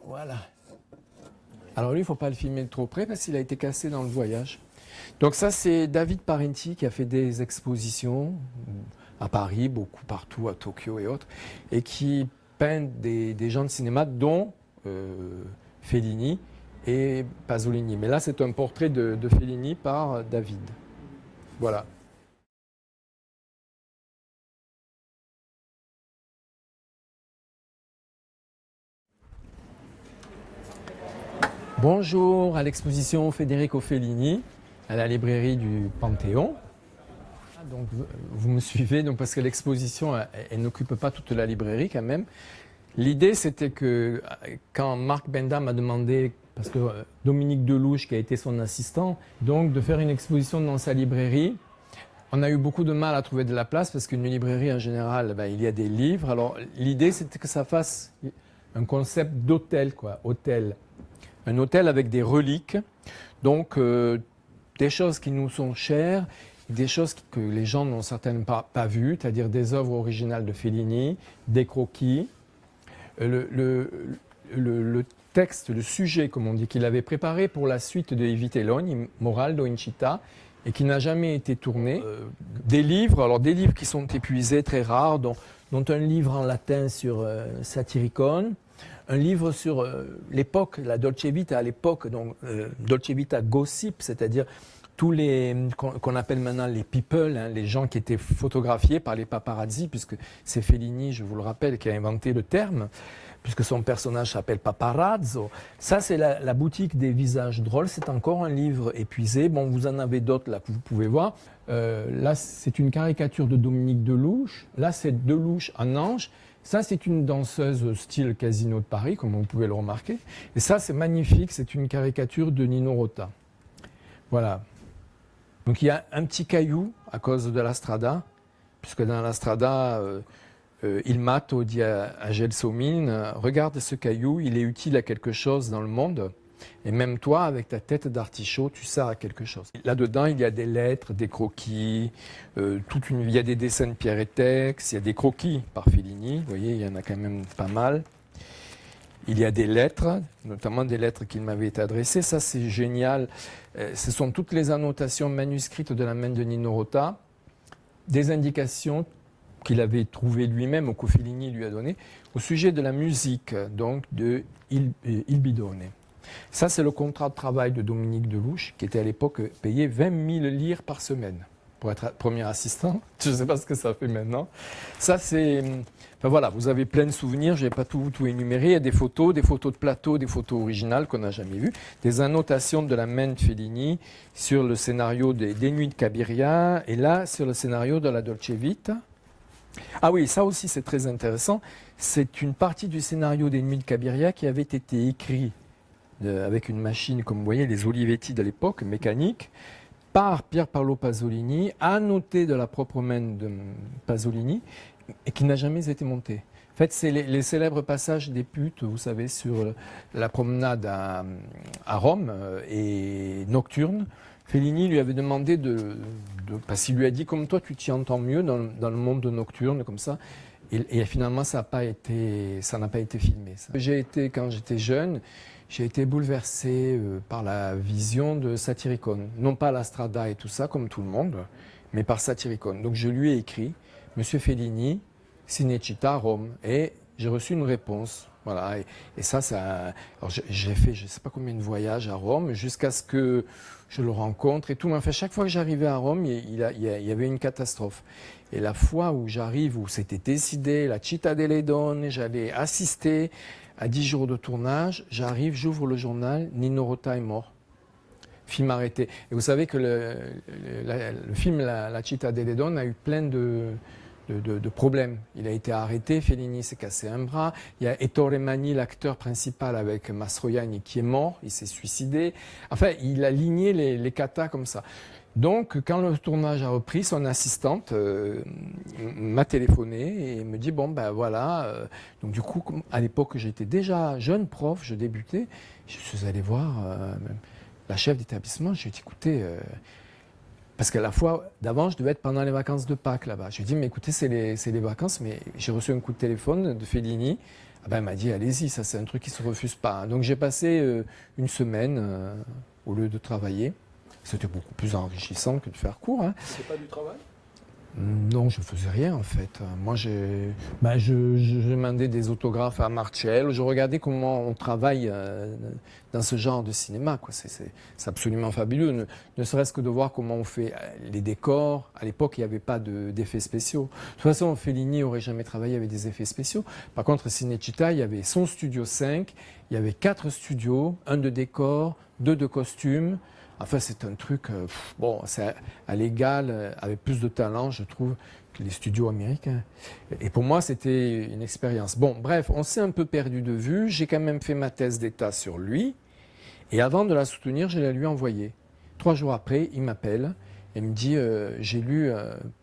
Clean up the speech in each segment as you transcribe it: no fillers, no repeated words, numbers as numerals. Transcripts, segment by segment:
Voilà. Alors lui, il ne faut pas le filmer de trop près parce qu'il a été cassé dans le voyage. Donc ça, c'est David Parenti qui a fait des expositions à Paris, beaucoup partout, à Tokyo et autres, et qui peint des gens de cinéma, dont Fellini et Pasolini. Mais là, c'est un portrait de Fellini par David. Voilà. Bonjour à l'exposition Federico Fellini à la librairie du Panthéon. Donc, vous me suivez donc, parce que l'exposition elle n'occupe pas toute la librairie quand même. L'idée c'était que quand Marc Benda m'a demandé, parce que Dominique Delouche qui a été son assistant, donc de faire une exposition dans sa librairie, on a eu beaucoup de mal à trouver de la place parce qu'une librairie en général, il y a des livres. Alors l'idée c'était que ça fasse un concept d'hôtel, quoi, hôtel. Un hôtel avec des reliques, donc des choses qui nous sont chères, des choses que les gens n'ont certainement pas vues, c'est-à-dire des œuvres originales de Fellini, des croquis. Le texte, le sujet, comme on dit, qu'il avait préparé pour la suite de I Vitelloni, Moraldo Incita, et qui n'a jamais été tourné. Des livres, alors des livres qui sont épuisés, très rares, dont un livre en latin sur Satyricon, un livre sur l'époque, la Dolce Vita à l'époque, donc Dolce Vita gossip, c'est-à-dire tous les qu'on appelle maintenant les people, hein, les gens qui étaient photographiés par les paparazzi, puisque c'est Fellini, je vous le rappelle, qui a inventé le terme, puisque son personnage s'appelle Paparazzo. Ça, c'est la boutique des visages drôles. C'est encore un livre épuisé. Bon, vous en avez d'autres là que vous pouvez voir. Là, c'est une caricature de Dominique Delouche. Là, c'est Delouche en ange. Ça, c'est une danseuse style Casino de Paris, comme vous pouvez le remarquer. Et ça, c'est magnifique. C'est une caricature de Nino Rota. Voilà. Donc, il y a un petit caillou à cause de la Strada, puisque dans la Strada, il mato dit à Gelsomine, regarde ce caillou, il est utile à quelque chose dans le monde. Et même toi, avec ta tête d'artichaut, tu sers à quelque chose. Là-dedans, il y a des lettres, des croquis, il y a des dessins de Pierre Etex, il y a des croquis par Fellini, vous voyez, il y en a quand même pas mal. Il y a des lettres, notamment des lettres qu'il m'avait adressées. Ça, c'est génial. Ce sont toutes les annotations manuscrites de la main de Nino Rota, des indications qu'il avait trouvées lui-même, ou que Fellini lui a donné, au sujet de la musique, donc de Il Bidone. Ça, c'est le contrat de travail de Dominique Delouche, qui était à l'époque payé 20 000 lire par semaine pour être premier assistant. Je ne sais pas ce que ça fait maintenant. Ça, c'est... Enfin voilà, vous avez plein de souvenirs, je n'ai pas tout énuméré. Il y a des photos de plateau, des photos originales qu'on n'a jamais vues, des annotations de la main de Fellini sur le scénario des Nuits de Cabiria, et là, sur le scénario de la Dolce Vita. Ah oui, ça aussi, c'est très intéressant. C'est une partie du scénario des Nuits de Cabiria qui avait été écrit avec une machine, comme vous voyez, les Olivetti de l'époque, mécanique, par Pier Paolo Pasolini, annoté de la propre main de Pasolini, et qui n'a jamais été monté. En fait, c'est les célèbres passages des putes, vous savez, sur la promenade à Rome et nocturne. Fellini lui avait demandé parce qu'il lui a dit, comme toi, tu t'y entends mieux dans le monde nocturne, comme ça. Et finalement, ça n'a pas été filmé. Quand j'étais jeune, j'ai été bouleversé par la vision de Satyricon. Non pas la Strada et tout ça, comme tout le monde, mais par Satyricon. Donc je lui ai écrit, Monsieur Fellini, Cinecittà, Rome. Et j'ai reçu une réponse. Voilà. Et ça... Alors j'ai fait je ne sais pas combien de voyages à Rome, jusqu'à ce que je le rencontre et tout. Mais enfin, chaque fois que j'arrivais à Rome, il y avait une catastrophe. Et la fois où j'arrive, où c'était décidé, la Città delle Donne, j'allais assister à 10 jours de tournage, j'arrive, j'ouvre le journal, Nino Rota est mort. Film arrêté. Et vous savez que le film La Città delle Donne a eu plein de problèmes. Il a été arrêté, Fellini s'est cassé un bras, il y a Ettore Manni, l'acteur principal avec Mastroianni, qui est mort, il s'est suicidé. Enfin, il a ligné les katas comme ça. Donc, quand le tournage a repris, son assistante m'a téléphoné et me dit, bon, ben voilà. Donc, du coup, à l'époque, j'étais déjà jeune prof, je débutais. Je suis allé voir la chef d'établissement. Je lui ai dit, écoutez, parce que la fois d'avant, je devais être pendant les vacances de Pâques là-bas. Je lui ai dit, mais écoutez, c'est les vacances, mais j'ai reçu un coup de téléphone de Fellini Ah ben, elle m'a dit, allez-y, ça c'est un truc qui se refuse pas. Donc j'ai passé une semaine au lieu de travailler. C'était beaucoup plus enrichissant que de faire cours. Hein. C'est pas du travail? Non, je faisais rien en fait. Moi, je demandais des autographes à Marcel. Je regardais comment on travaille dans ce genre de cinéma. C'est absolument fabuleux. Ne serait-ce que de voir comment on fait les décors. À l'époque, il n'y avait pas d'effets spéciaux. De toute façon, Fellini n'aurait jamais travaillé avec des effets spéciaux. Par contre, Cinecittà, il y avait son studio 5, il y avait 4 studios, un de décors, 2 de costumes. Enfin, c'est un truc, bon, c'est à l'égal, avec plus de talent, je trouve, que les studios américains. Et pour moi, c'était une expérience. Bon, bref, on s'est un peu perdu de vue. J'ai quand même fait ma thèse d'état sur lui. Et avant de la soutenir, je la lui ai envoyée. 3 jours après, il m'appelle et me dit, j'ai lu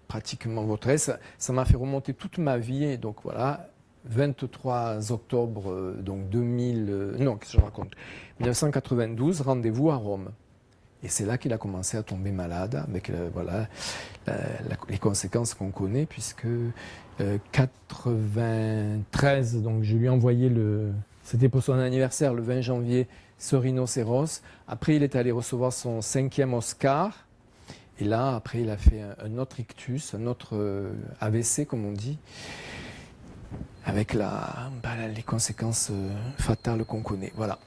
pratiquement votre thèse. Ça m'a fait remonter toute ma vie. Et donc voilà, 23 octobre donc 2000, non, qu'est-ce que je raconte 1992, rendez-vous à Rome. Et c'est là qu'il a commencé à tomber malade, avec voilà, les conséquences qu'on connaît, puisque 93, donc je lui ai envoyé c'était pour son anniversaire, le 20 janvier, ce rhinocéros. Après, il est allé recevoir son 5e Oscar. Et là, après, il a fait un autre ictus, un autre AVC, comme on dit, avec les conséquences fatales qu'on connaît. Voilà.